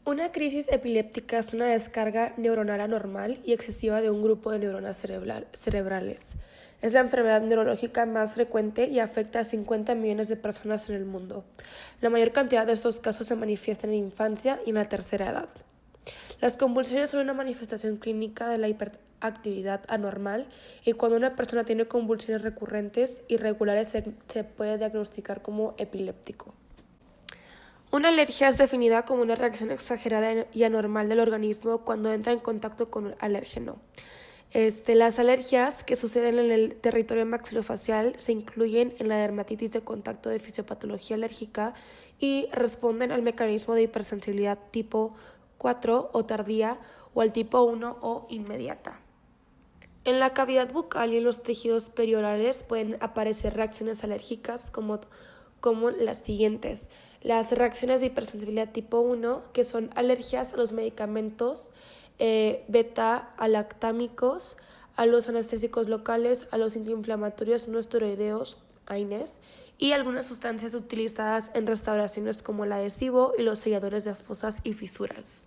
Una crisis epiléptica es una descarga neuronal anormal y excesiva de un grupo de neuronas cerebrales. Es la enfermedad neurológica más frecuente y afecta a 50 millones de personas en el mundo. La mayor cantidad de estos casos se manifiestan en la infancia y en la tercera edad. Las convulsiones son una manifestación clínica de la hiperactividad anormal y cuando una persona tiene convulsiones recurrentes irregulares se puede diagnosticar como epiléptico. Una alergia es definida como una reacción exagerada y anormal del organismo cuando entra en contacto con un alérgeno. Las alergias que suceden en el territorio maxilofacial se incluyen en la dermatitis de contacto de fisiopatología alérgica y responden al mecanismo de hipersensibilidad tipo 4 o tardía o al tipo 1 o inmediata. En la cavidad bucal y en los tejidos periorales pueden aparecer reacciones alérgicas como las siguientes. Las reacciones de hipersensibilidad tipo 1, que son alergias a los medicamentos beta-alactámicos, a los anestésicos locales, a los antiinflamatorios no esteroideos, AINES, y algunas sustancias utilizadas en restauraciones como el adhesivo y los selladores de fosas y fisuras.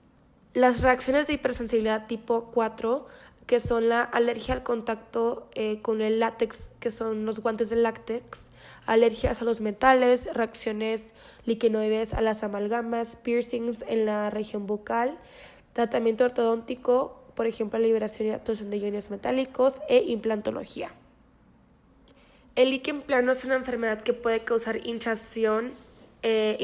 Las reacciones de hipersensibilidad tipo 4, que son la alergia al contacto con el látex, que son los guantes de látex, alergias a los metales, reacciones liquenoides a las amalgamas, piercings en la región bucal, tratamiento ortodóntico, por ejemplo, liberación y absorción de iones metálicos e implantología. El líquen plano es una enfermedad que puede causar hinchazón e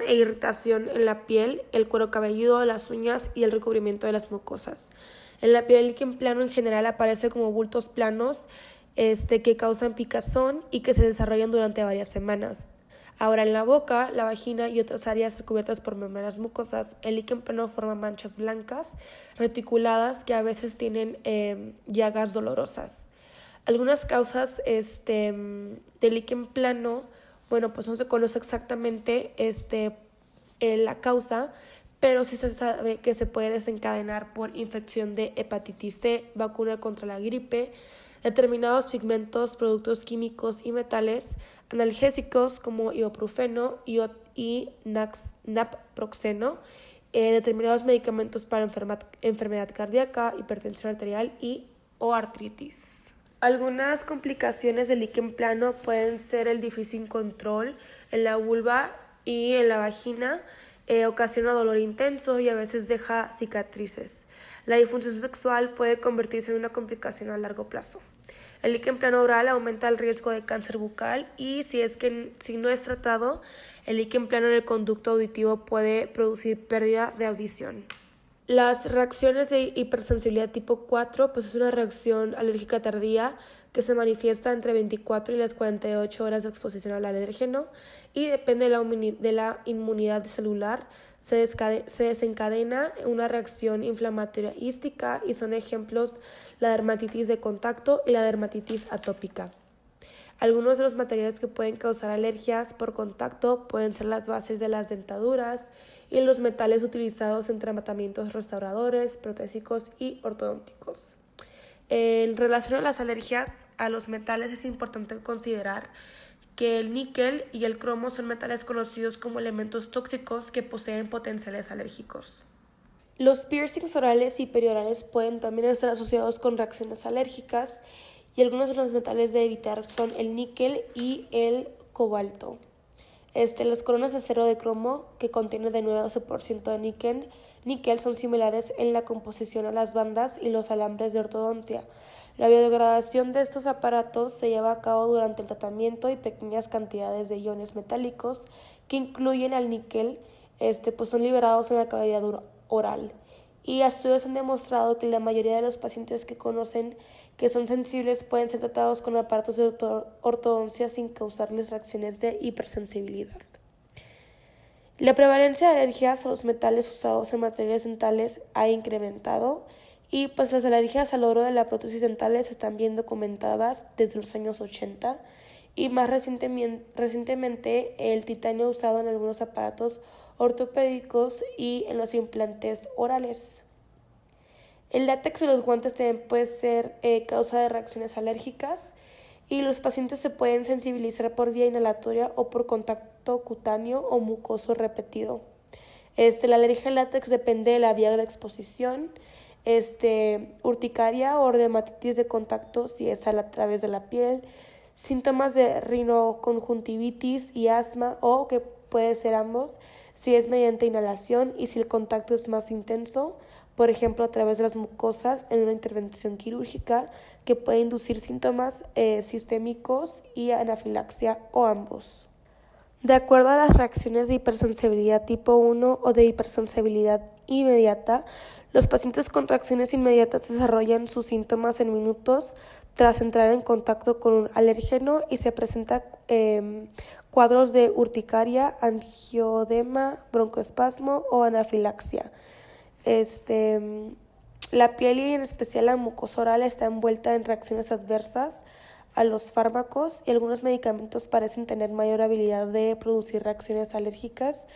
irritación en la piel, el cuero cabelludo, las uñas y el recubrimiento de las mucosas. En la piel, el líquen plano en general aparece como bultos planos que causan picazón y que se desarrollan durante varias semanas. Ahora, en la boca, la vagina y otras áreas recubiertas por membranas mucosas, el líquen plano forma manchas blancas reticuladas que a veces tienen llagas dolorosas. Algunas causas del líquen plano, pues no se conoce exactamente la causa, pero sí se sabe que se puede desencadenar por infección de hepatitis C, vacuna contra la gripe, determinados pigmentos, productos químicos y metales, analgésicos como ibuprofeno y naproxeno, determinados medicamentos para enfermedad cardíaca, hipertensión arterial o artritis. Algunas complicaciones del líquen plano pueden ser el difícil control en la vulva y en la vagina, ocasiona dolor intenso y a veces deja cicatrices. La disfunción sexual puede convertirse en una complicación a largo plazo. El líquen plano oral aumenta el riesgo de cáncer bucal y si no es tratado, el líquen plano en el conducto auditivo puede producir pérdida de audición. Las reacciones de hipersensibilidad tipo 4 es una reacción alérgica tardía que se manifiesta entre 24 y las 48 horas de exposición al alérgeno y depende de la inmunidad celular. Se desencadena una reacción inflamatoria hística y son ejemplos la dermatitis de contacto y la dermatitis atópica. Algunos de los materiales que pueden causar alergias por contacto pueden ser las bases de las dentaduras y los metales utilizados en tratamientos restauradores, protésicos y ortodónticos. En relación a las alergias a los metales es importante considerar que el níquel y el cromo son metales conocidos como elementos tóxicos que poseen potenciales alérgicos. Los piercings orales y periorales pueden también estar asociados con reacciones alérgicas y algunos de los metales de evitar son el níquel y el cobalto. Las coronas de acero de cromo, que contienen de 9 a 12% de níquel, son similares en la composición a las bandas y los alambres de ortodoncia. La biodegradación de estos aparatos se lleva a cabo durante el tratamiento y pequeñas cantidades de iones metálicos que incluyen al níquel son liberados en la cavidad oral. Y estudios han demostrado que la mayoría de los pacientes que conocen que son sensibles pueden ser tratados con aparatos de ortodoncia sin causarles reacciones de hipersensibilidad. La prevalencia de alergias a los metales usados en materiales dentales ha incrementado y las alergias al oro de la prótesis dentales están bien documentadas desde los años 80 y más recientemente el titanio usado en algunos aparatos ortopédicos y en los implantes orales. El látex de los guantes también puede ser causa de reacciones alérgicas y los pacientes se pueden sensibilizar por vía inhalatoria o por contacto cutáneo o mucoso repetido. La alergia al látex depende de la vía de exposición. Urticaria o dermatitis de contacto si es a través de la piel, síntomas de rinoconjuntivitis y asma o que puede ser ambos si es mediante inhalación y si el contacto es más intenso, por ejemplo a través de las mucosas en una intervención quirúrgica que puede inducir síntomas sistémicos y anafilaxia o ambos. De acuerdo a las reacciones de hipersensibilidad tipo 1 o de hipersensibilidad inmediata, los pacientes con reacciones inmediatas desarrollan sus síntomas en minutos tras entrar en contacto con un alérgeno y se presentan cuadros de urticaria, angioedema, broncoespasmo o anafilaxia. La piel y en especial la mucosa oral está envuelta en reacciones adversas a los fármacos y algunos medicamentos parecen tener mayor habilidad de producir reacciones alérgicas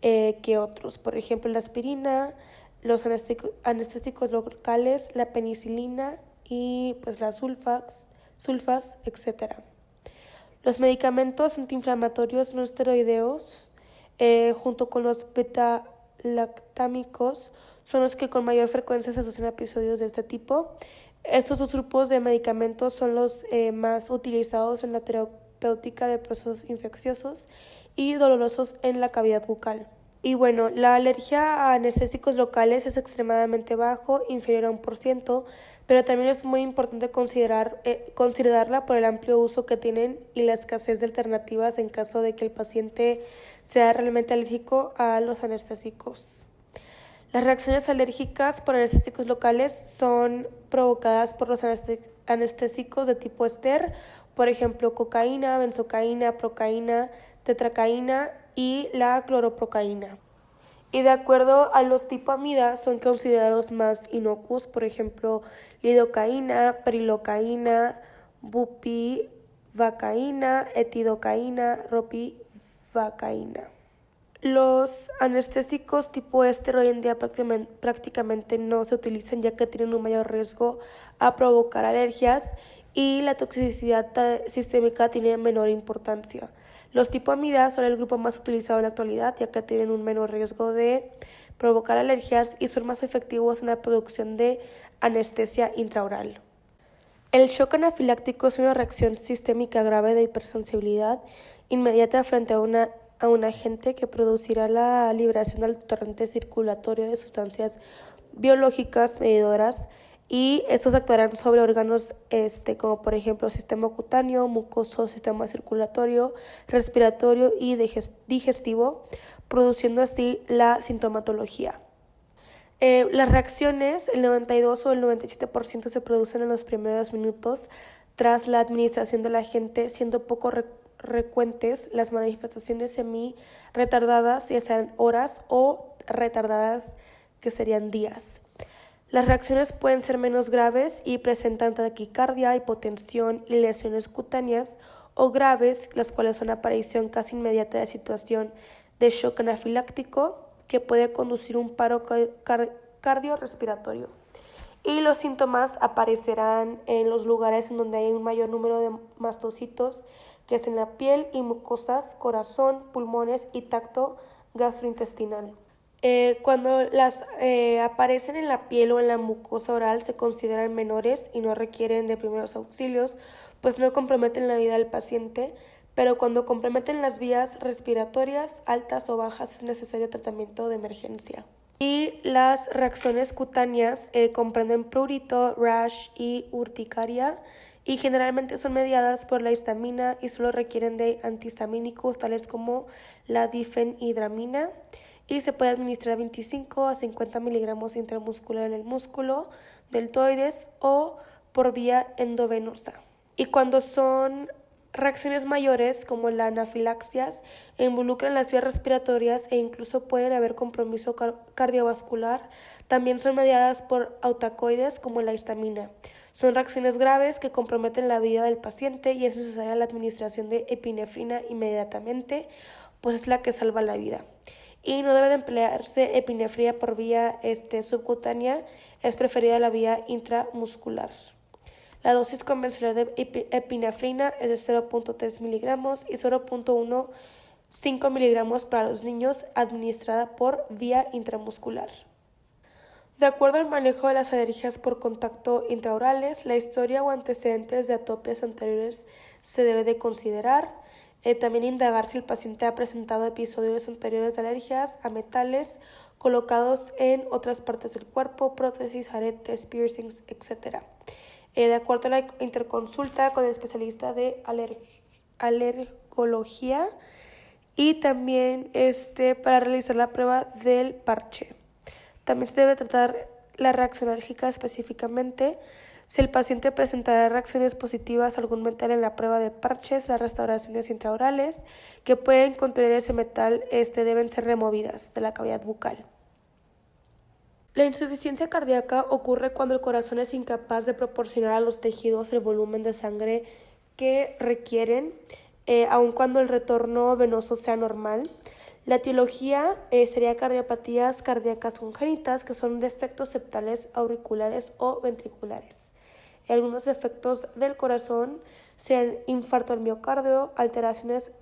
que otros. Por ejemplo, la aspirina, los anestésicos locales, la penicilina y pues las sulfas, etc. Los medicamentos antiinflamatorios no esteroideos, junto con los beta-lactámicos, son los que con mayor frecuencia se asocian a episodios de este tipo. Estos dos grupos de medicamentos son los más utilizados en la terapéutica de procesos infecciosos y dolorosos en la cavidad bucal. Y bueno, la alergia a anestésicos locales es extremadamente bajo, inferior a 1%, pero también es muy importante considerarla por el amplio uso que tienen y la escasez de alternativas en caso de que el paciente sea realmente alérgico a los anestésicos. Las reacciones alérgicas por anestésicos locales son provocadas por los anestésicos de tipo ester, por ejemplo, cocaína, benzocaína, procaína, tetracaína y la cloroprocaína. Y de acuerdo a los tipamidas son considerados más inocuos, por ejemplo, lidocaína, prilocaína, bupivacaína, etidocaína, ropivacaína. Los anestésicos tipo éster hoy en día prácticamente no se utilizan ya que tienen un mayor riesgo a provocar alergias y la toxicidad sistémica tiene menor importancia. Los tipamidas son el grupo más utilizado en la actualidad ya que tienen un menor riesgo de provocar alergias y son más efectivos en la producción de anestesia intraoral. El shock anafiláctico es una reacción sistémica grave de hipersensibilidad inmediata frente a un agente que producirá la liberación del torrente circulatorio de sustancias biológicas medidoras y estos actuarán sobre órganos como por ejemplo sistema cutáneo, mucoso, sistema circulatorio, respiratorio y digestivo, produciendo así la sintomatología. Las reacciones, el 92 o el 97% se producen en los primeros minutos tras la administración del agente, siendo poco frecuentes las manifestaciones semi-retardadas, ya sean horas o retardadas, que serían días. Las reacciones pueden ser menos graves y presentan taquicardia, hipotensión y lesiones cutáneas, o graves, las cuales son aparición casi inmediata de situación de shock anafiláctico que puede conducir a un paro cardiorrespiratorio. Y los síntomas aparecerán en los lugares en donde hay un mayor número de mastocitos, que es en la piel y mucosas, corazón, pulmones y tacto gastrointestinal. Cuando las aparecen en la piel o en la mucosa oral se consideran menores y no requieren de primeros auxilios, pues no comprometen la vida del paciente, pero cuando comprometen las vías respiratorias altas o bajas es necesario tratamiento de emergencia. Y las reacciones cutáneas comprenden prurito, rash y urticaria y generalmente son mediadas por la histamina y solo requieren de antihistamínicos tales como la difenhidramina y se puede administrar 25 a 50 miligramos intramuscular en el músculo deltoides o por vía endovenosa. Y cuando son reacciones mayores como la anafilaxias involucran las vías respiratorias e incluso pueden haber compromiso cardiovascular, también son mediadas por autacoides como la histamina. Son reacciones graves que comprometen la vida del paciente y es necesaria la administración de epinefrina inmediatamente, pues es la que salva la vida. Y no debe de emplearse epinefrina por vía subcutánea, es preferida la vía intramuscular. La dosis convencional de epinefrina es de 0.3 miligramos y 0.1 5 miligramos para los niños, administrada por vía intramuscular. De acuerdo al manejo de las alergias por contacto intraorales, la historia o antecedentes de atopias anteriores se debe de considerar. También indagar si el paciente ha presentado episodios anteriores de alergias a metales colocados en otras partes del cuerpo, prótesis, aretes, piercings, etc. De acuerdo a la interconsulta con el especialista de alergología y también para realizar la prueba del parche. También se debe tratar la reacción alérgica específicamente. Si el paciente presentará reacciones positivas a algún metal en la prueba de parches, las restauraciones intraorales que pueden contener ese metal deben ser removidas de la cavidad bucal. La insuficiencia cardíaca ocurre cuando el corazón es incapaz de proporcionar a los tejidos el volumen de sangre que requieren, aun cuando el retorno venoso sea normal. La etiología sería cardiopatías cardíacas congénitas, que son defectos septales, auriculares o ventriculares. Algunos defectos del corazón serían infarto al miocardio, alteraciones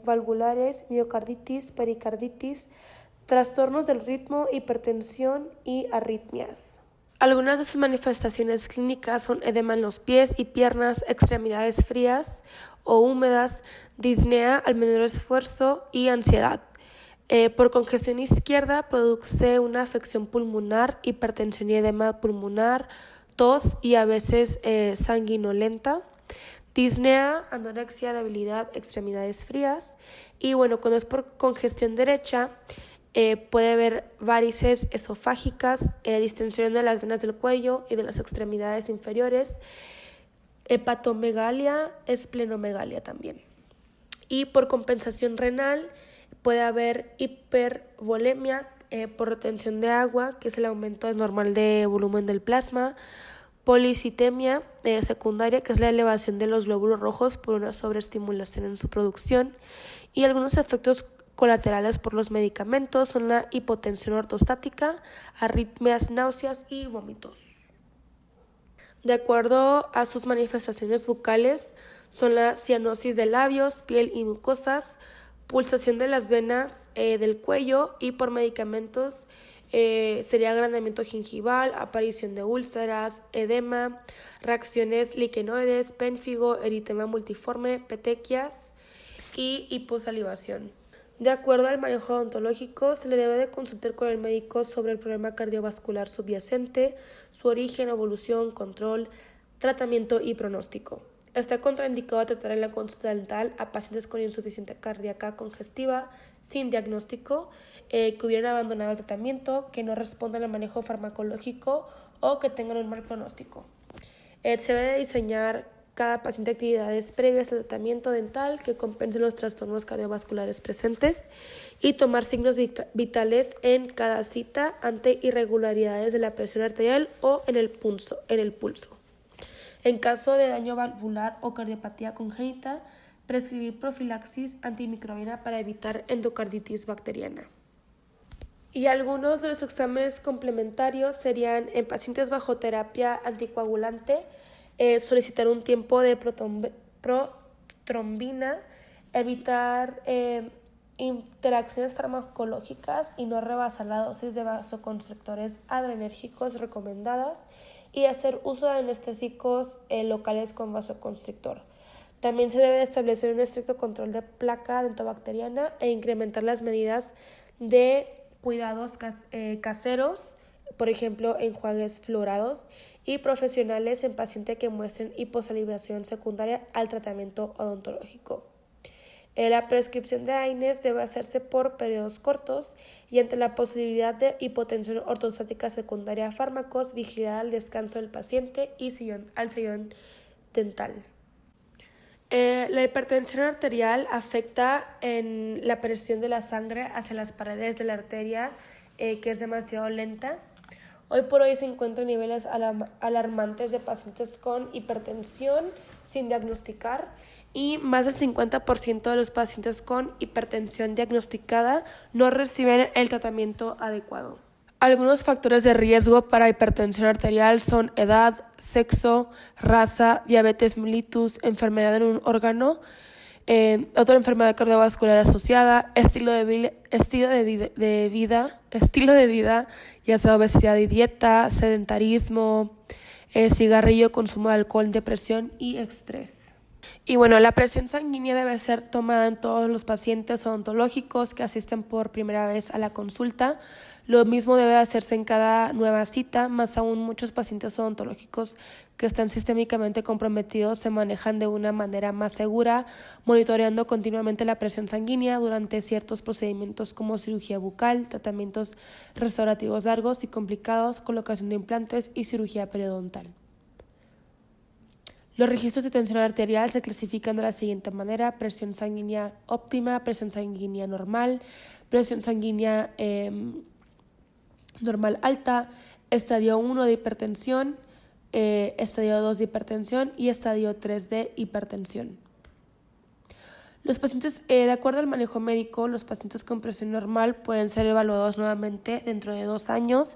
valvulares, miocarditis, pericarditis, trastornos del ritmo, hipertensión y arritmias. Algunas de sus manifestaciones clínicas son edema en los pies y piernas, extremidades frías o húmedas, disnea al menor esfuerzo y ansiedad. Por congestión izquierda produce una afección pulmonar, hipertensión y edema pulmonar, tos y a veces sanguinolenta. Disnea, anorexia, debilidad, extremidades frías. Y bueno, cuando es por congestión derecha, puede haber varices esofágicas, distensión de las venas del cuello y de las extremidades inferiores, hepatomegalia, esplenomegalia también. Y por compensación renal puede haber hipervolemia por retención de agua, que es el aumento normal de volumen del plasma, policitemia secundaria, que es la elevación de los glóbulos rojos por una sobreestimulación en su producción, y algunos efectos colaterales por los medicamentos son la hipotensión ortostática, arritmias, náuseas y vómitos. De acuerdo a sus manifestaciones bucales, son la cianosis de labios, piel y mucosas, pulsación de las venas del cuello, y por medicamentos sería agrandamiento gingival, aparición de úlceras, edema, reacciones liquenoides, pénfigo, eritema multiforme, petequias y hiposalivación. De acuerdo al manejo odontológico, se le debe de consultar con el médico sobre el problema cardiovascular subyacente, su origen, evolución, control, tratamiento y pronóstico. Está contraindicado tratar en la consulta dental a pacientes con insuficiencia cardíaca congestiva sin diagnóstico, que hubieran abandonado el tratamiento, que no respondan al manejo farmacológico o que tengan un mal pronóstico. Se debe de diseñar cada paciente actividades previas al tratamiento dental que compensen los trastornos cardiovasculares presentes y tomar signos vitales en cada cita ante irregularidades de la presión arterial o en el pulso. En caso de daño valvular o cardiopatía congénita, prescribir profilaxis antimicrobiana para evitar endocarditis bacteriana. Y algunos de los exámenes complementarios serían en pacientes bajo terapia anticoagulante, solicitar un tiempo de protrombina, evitar interacciones farmacológicas y no rebasar la dosis de vasoconstrictores adrenérgicos recomendadas, y hacer uso de anestésicos locales con vasoconstrictor. También se debe establecer un estricto control de placa dentobacteriana e incrementar las medidas de cuidados caseros, por ejemplo, enjuagues fluorados, y profesionales en pacientes que muestren hiposalivación secundaria al tratamiento odontológico. La prescripción de AINES debe hacerse por periodos cortos y ante la posibilidad de hipotensión ortostática secundaria a fármacos, vigilar al descanso del paciente y al sillón dental. La hipertensión arterial afecta en la presión de la sangre hacia las paredes de la arteria, que es demasiado lenta. Hoy por hoy se encuentran niveles alarmantes de pacientes con hipertensión sin diagnosticar, y más del 50% de los pacientes con hipertensión diagnosticada no reciben el tratamiento adecuado. Algunos factores de riesgo para hipertensión arterial son edad, sexo, raza, diabetes mellitus, enfermedad en un órgano, Otra enfermedad cardiovascular asociada, estilo de vida, ya sea obesidad y dieta, sedentarismo, cigarrillo, consumo de alcohol, depresión y estrés. Y bueno, la presión sanguínea debe ser tomada en todos los pacientes odontológicos que asisten por primera vez a la consulta. Lo mismo debe hacerse en cada nueva cita, más aún muchos pacientes odontológicos que están sistémicamente comprometidos se manejan de una manera más segura, monitoreando continuamente la presión sanguínea durante ciertos procedimientos como cirugía bucal, tratamientos restaurativos largos y complicados, colocación de implantes y cirugía periodontal. Los registros de tensión arterial se clasifican de la siguiente manera: presión sanguínea óptima, presión sanguínea normal, presión sanguínea normal alta, estadio 1 de hipertensión, estadio 2 de hipertensión y estadio 3 de hipertensión. Los pacientes, de acuerdo al manejo médico, los pacientes con presión normal pueden ser evaluados nuevamente dentro de 2 años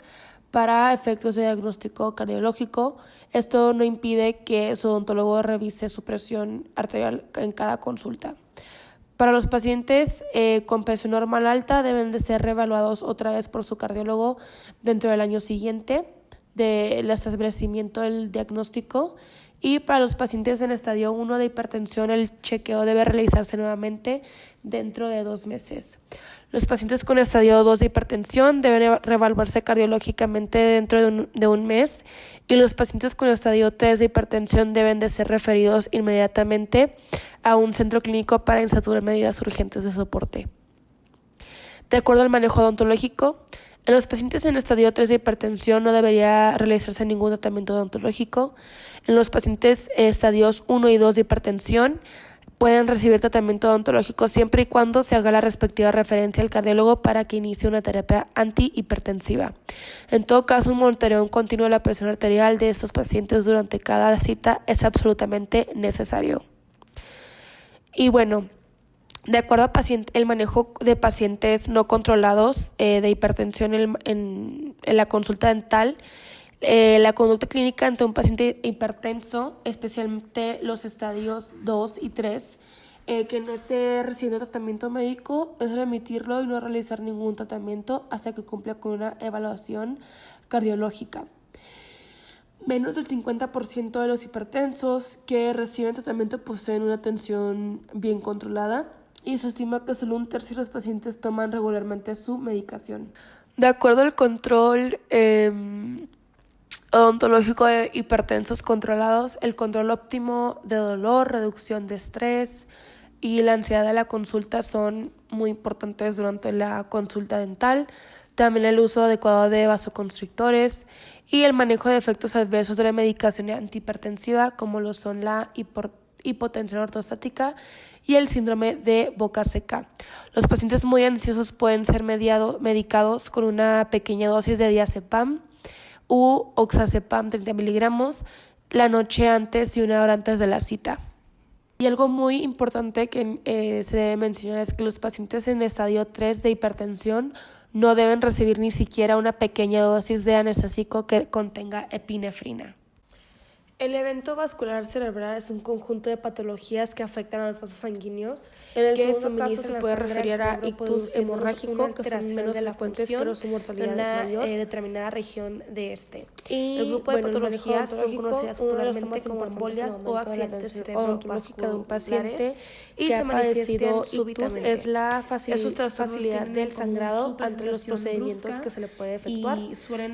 para efectos de diagnóstico cardiológico. Esto no impide que su odontólogo revise su presión arterial en cada consulta. Para los pacientes con presión normal alta deben de ser reevaluados otra vez por su cardiólogo dentro del año siguiente del establecimiento del diagnóstico. Y para los pacientes en estadio 1 de hipertensión, el chequeo debe realizarse nuevamente dentro de 2 meses. Los pacientes con estadio 2 de hipertensión deben reevaluarse cardiológicamente dentro de un mes, y los pacientes con estadio 3 de hipertensión deben de ser referidos inmediatamente a un centro clínico para instituir medidas urgentes de soporte. De acuerdo al manejo odontológico, en los pacientes en estadio 3 de hipertensión no debería realizarse ningún tratamiento odontológico. En los pacientes estadios 1 y 2 de hipertensión pueden recibir tratamiento odontológico siempre y cuando se haga la respectiva referencia al cardiólogo para que inicie una terapia antihipertensiva. En todo caso, un monitoreo continuo de la presión arterial de estos pacientes durante cada cita es absolutamente necesario. Y bueno, de acuerdo a el manejo de pacientes no controlados de hipertensión en la consulta dental, la conducta clínica ante un paciente hipertenso, especialmente los estadios 2 y 3, que no esté recibiendo tratamiento médico, es remitirlo y no realizar ningún tratamiento hasta que cumpla con una evaluación cardiológica. Menos del 50% de los hipertensos que reciben tratamiento poseen una tensión bien controlada, y se estima que solo 1/3 de los pacientes toman regularmente su medicación. De acuerdo al control odontológico de hipertensos controlados, el control óptimo de dolor, reducción de estrés y la ansiedad de la consulta son muy importantes durante la consulta dental. También el uso adecuado de vasoconstrictores y el manejo de efectos adversos de la medicación antihipertensiva, como lo son la hipotensión ortostática y el síndrome de boca seca. Los pacientes muy ansiosos pueden ser medicados con una pequeña dosis de diazepam u oxazepam 30 miligramos la noche antes y 1 hora antes de la cita. Y algo muy importante que se debe mencionar es que los pacientes en estadio 3 de hipertensión no deben recibir ni siquiera una pequeña dosis de anestésico que contenga epinefrina. El evento vascular cerebral es un conjunto de patologías que afectan a los vasos sanguíneos. En el segundo caso se puede referir a ictus hemorrágico, que son menos frecuentes, pero su mortalidad es mayor en determinada región de este. Y el grupo de patologías son conocidas popularmente como embolias o accidentes cerebrovasculares de un paciente y se manifiestan súbitamente. Es la facilidad del sangrado ante los procedimientos que se le puede efectuar,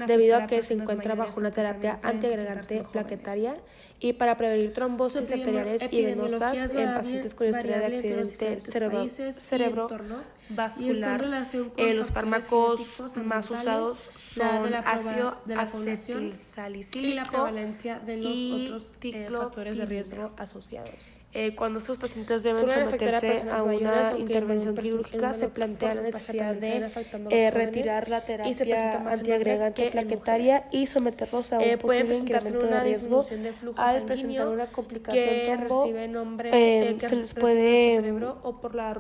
debido a que se encuentra bajo una terapia antiagregante plaquetaria, y para prevenir trombosis arteriales y venosas en pacientes con historia de accidente cerebrovascular. Los fármacos más usados son ácido acetilsalicílico y la prevalencia de los otros factores de riesgo asociados. Cuando estos pacientes deben someterse a una intervención quirúrgica, se plantea la necesidad de retirar la terapia antiagregante plaquetaria y someterlos a un posible incremento de riesgo al presentar una complicación trombo. Se les puede,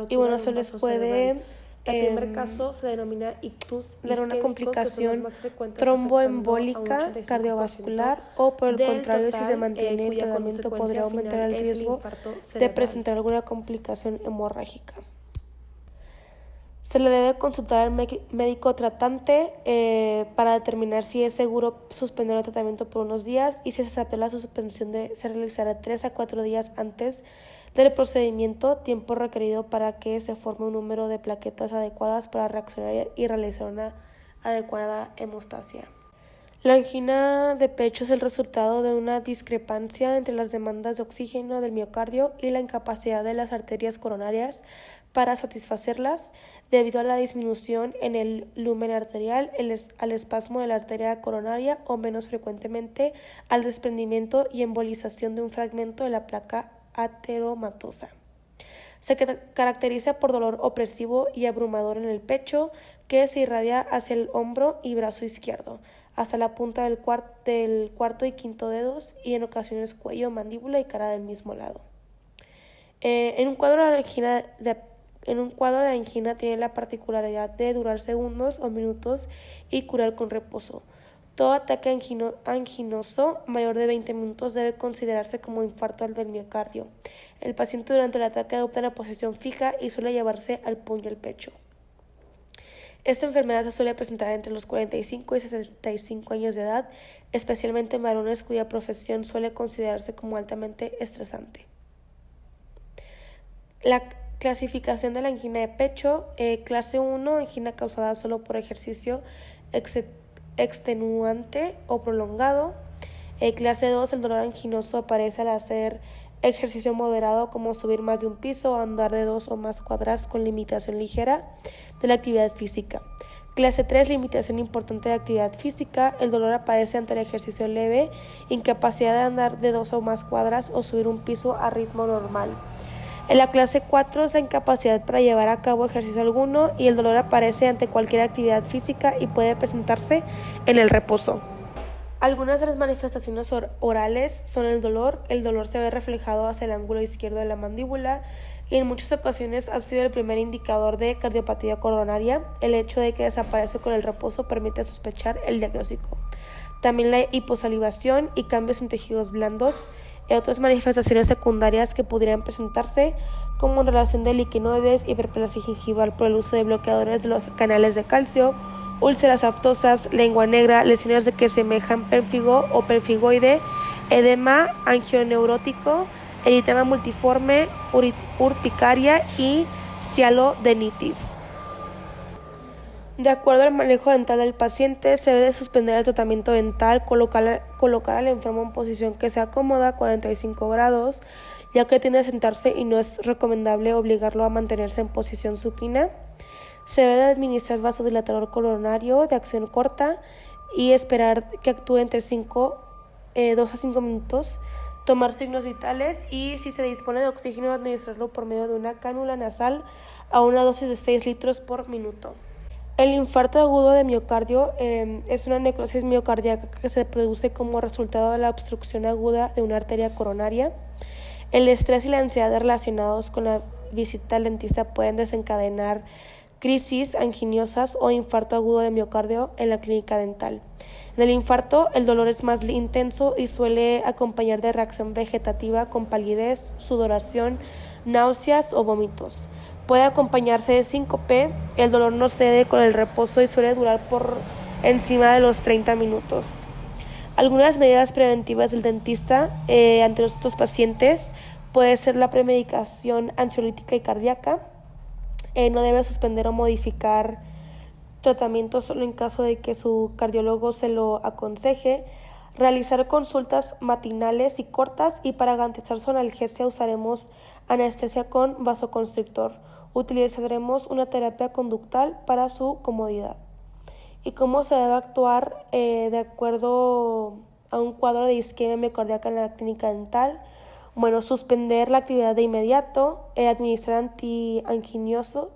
y bueno, se les puede El primer caso se denomina ictus de una complicación tromboembólica cardiovascular, o por el contrario, si se mantiene el tratamiento, podría aumentar el riesgo de presentar alguna complicación hemorrágica. Se le debe consultar al médico tratante para determinar si es seguro suspender el tratamiento por unos días, y si se apela la suspensión se realizará 3 a 4 días antes del procedimiento, tiempo requerido para que se forme un número de plaquetas adecuadas para reaccionar y realizar una adecuada hemostasia. La angina de pecho es el resultado de una discrepancia entre las demandas de oxígeno del miocardio y la incapacidad de las arterias coronarias para satisfacerlas, debido a la disminución en el lumen arterial, al espasmo de la arteria coronaria, o menos frecuentemente al desprendimiento y embolización de un fragmento de la placa ateromatosa. Se caracteriza por dolor opresivo y abrumador en el pecho, que se irradia hacia el hombro y brazo izquierdo, hasta la punta del cuarto y quinto dedos, y en ocasiones cuello, mandíbula y cara del mismo lado. En un cuadro de angina tiene la particularidad de durar segundos o minutos y curar con reposo. Todo ataque anginoso mayor de 20 minutos debe considerarse como infarto del miocardio. El paciente durante el ataque adopta una posición fija y suele llevarse al puño el pecho. Esta enfermedad se suele presentar entre los 45 y 65 años de edad, especialmente en varones cuya profesión suele considerarse como altamente estresante. La clasificación de la angina de pecho: clase 1, angina causada solo por ejercicio extenuante o prolongado. Clase 2, el dolor anginoso aparece al hacer ejercicio moderado, como subir más de un piso o andar de 2 o más cuadras con limitación ligera de la actividad física. Clase 3, limitación importante de actividad física. El dolor aparece ante el ejercicio leve, incapacidad de andar de 2 o más cuadras o subir un piso a ritmo normal. En la clase 4 es la incapacidad para llevar a cabo ejercicio alguno, y el dolor aparece ante cualquier actividad física y puede presentarse en el reposo. Algunas de las manifestaciones orales son el dolor. El dolor se ve reflejado hacia el ángulo izquierdo de la mandíbula, y en muchas ocasiones ha sido el primer indicador de cardiopatía coronaria. El hecho de que desaparece con el reposo permite sospechar el diagnóstico. También la hiposalivación y cambios en tejidos blandos. Otras manifestaciones secundarias que pudieran presentarse, como relación de liquenoides, hiperplasia gingival por el uso de bloqueadores de los canales de calcio, úlceras aftosas, lengua negra, lesiones que semejan pérfigo o pérfigoide, edema angioneurótico, eritema multiforme, urticaria y cialodenitis. De acuerdo al manejo dental del paciente, se debe suspender el tratamiento dental, colocar al enfermo en posición que sea cómoda a 45 grados, ya que tiende a sentarse y no es recomendable obligarlo a mantenerse en posición supina. Se debe administrar vasodilatador coronario de acción corta y esperar que actúe entre 2 a 5 minutos. Tomar signos vitales y, si se dispone de oxígeno, administrarlo por medio de una cánula nasal a una dosis de 6 litros por minuto. El infarto agudo de miocardio es una necrosis miocardíaca que se produce como resultado de la obstrucción aguda de una arteria coronaria. El estrés y la ansiedad relacionados con la visita al dentista pueden desencadenar crisis anginiosas o infarto agudo de miocardio en la clínica dental. En el infarto, el dolor es más intenso y suele acompañar de reacción vegetativa con palidez, sudoración, náuseas o vómitos. Puede acompañarse de síncope. El dolor no cede con el reposo y suele durar por encima de los 30 minutos. Algunas medidas preventivas del dentista ante estos pacientes puede ser la premedicación ansiolítica y cardíaca. No debe suspender o modificar tratamientos solo en caso de que su cardiólogo se lo aconseje. Realizar consultas matinales y cortas, y para garantizar su analgesia usaremos anestesia con vasoconstrictor. Utilizaremos una terapia conductal para su comodidad. ¿Y cómo se debe actuar de acuerdo a un cuadro de isquemia miocardíaca en la clínica dental? Bueno, suspender la actividad de inmediato, administrar antianginosos,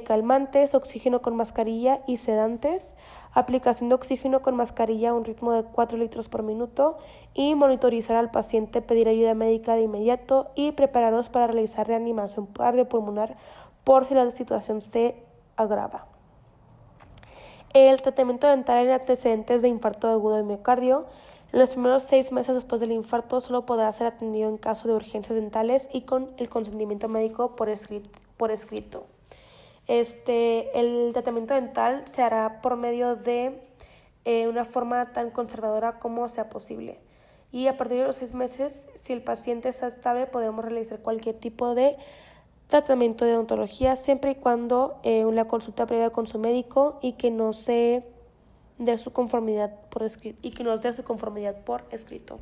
calmantes, oxígeno con mascarilla y sedantes, aplicación de oxígeno con mascarilla a un ritmo de 4 litros por minuto, y monitorizar al paciente, pedir ayuda médica de inmediato y prepararnos para realizar reanimación cardiopulmonar por si la situación se agrava. El tratamiento dental en antecedentes de infarto agudo de miocardio. En los primeros 6 meses después del infarto solo podrá ser atendido en caso de urgencias dentales y con el consentimiento médico por escrito. El tratamiento dental se hará por medio de una forma tan conservadora como sea posible. Y a partir de los 6 meses, si el paciente está estable, podemos realizar cualquier tipo de tratamiento de odontología, siempre y cuando una consulta previa con su médico y que nos dé su conformidad por escrito.